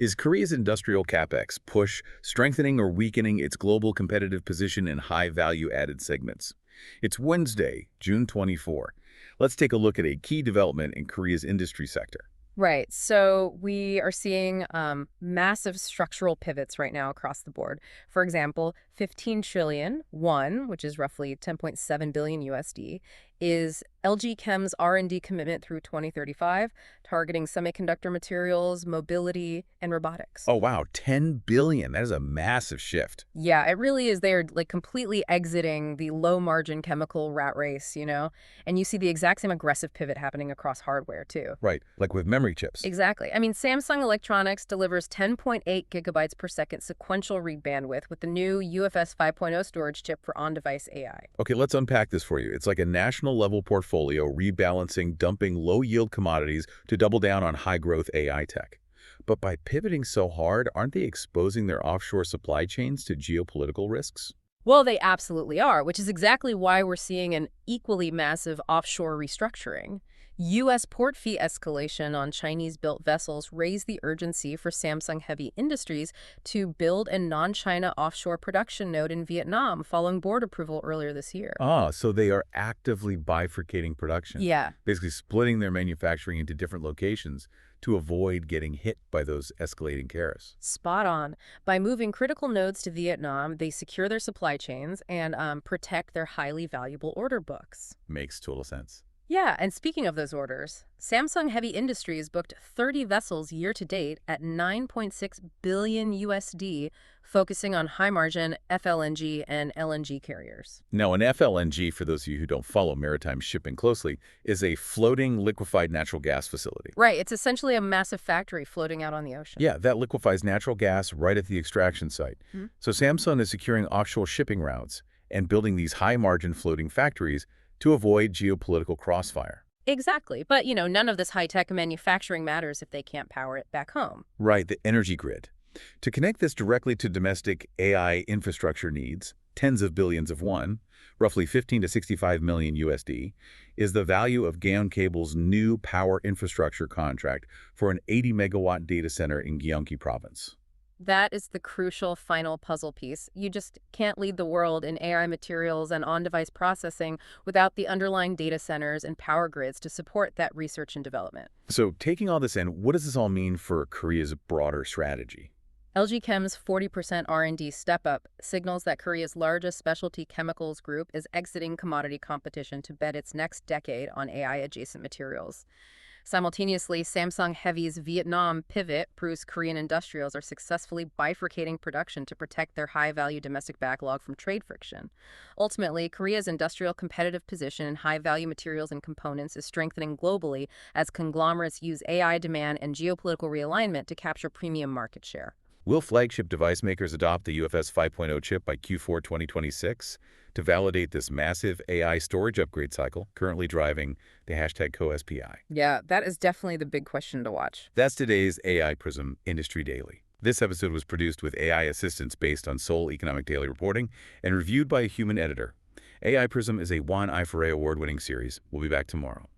Is Korea's industrial capex push strengthening or weakening its global competitive position in high value-added segments? It's Wednesday, June 24. Let's take a look at a key development in Korea's industry sector. Right. So we are seeing massive structural pivots right now across the board. For example, 15 trillion won, which is roughly 10.7 billion USD, is LG Chem's R&D commitment through 2035, targeting semiconductor materials, mobility, and robotics. Oh wow, 10 billion. That is a massive shift. Yeah, it really is. They're like completely exiting the low margin chemical rat race, and you see the exact same aggressive pivot happening across hardware too. Right, like with memory chips. Exactly. I mean, Samsung Electronics delivers 10.8 gigabytes per second sequential read bandwidth with the new UFS 5.0 storage chip for on-device AI. Okay, let's unpack this for you. It's like a national level portfolio rebalancing, dumping low-yield commodities to double down on high-growth AI tech. But by pivoting so hard, aren't they exposing their offshore supply chains to geopolitical risks? Well, they absolutely are, which is exactly why we're seeing an equally massive offshore restructuring. U.S. port fee escalation on Chinese-built vessels raised the urgency for Samsung Heavy Industries to build a non-China offshore production node in Vietnam following board approval earlier this year. Ah, so they are actively bifurcating production, Yeah. basically splitting their manufacturing into different locations to avoid getting hit by those escalating tariffs. Spot on. By moving critical nodes to Vietnam, they secure their supply chains and protect their highly valuable order books. Makes total sense. Yeah, and speaking of those orders, Samsung Heavy Industries booked 30 vessels year to date at 9.6 billion USD, focusing on high-margin FLNG and LNG carriers. Now, an FLNG, for those of you who don't follow maritime shipping closely, is a floating liquefied natural gas facility. Right, it's essentially a massive factory floating out on the ocean. Yeah, that liquefies natural gas right at the extraction site. Hmm? So Samsung is securing offshore shipping routes and building these high-margin floating factories to avoid geopolitical crossfire. Exactly, but none of this high-tech manufacturing matters if they can't power it back home. Right, the energy grid. To connect this directly to domestic AI infrastructure needs, tens of billions of won, roughly 15 to 65 million USD, is the value of Gaon Cable's new power infrastructure contract for an 80-megawatt data center in Gyeonggi Province. That is the crucial final puzzle piece. You just can't lead the world in AI materials and on-device processing without the underlying data centers and power grids to support that research and development. So taking all this in, what does this all mean for Korea's broader strategy? LG Chem's 40% R&D step-up signals that Korea's largest specialty chemicals group is exiting commodity competition to bet its next decade on AI-adjacent materials. Simultaneously, Samsung Heavy's Vietnam pivot proves Korean industrials are successfully bifurcating production to protect their high-value domestic backlog from trade friction. Ultimately, Korea's industrial competitive position in high-value materials and components is strengthening globally as conglomerates use AI demand and geopolitical realignment to capture premium market share. Will flagship device makers adopt the UFS 5.0 chip by Q4 2026 to validate this massive AI storage upgrade cycle currently driving the hashtag CoSPI? Yeah, that is definitely the big question to watch. That's today's AI Prism Industry Daily. This episode was produced with AI assistance based on Seoul Economic Daily reporting and reviewed by a human editor. AI Prism is a One Eye for A award-winning series. We'll be back tomorrow.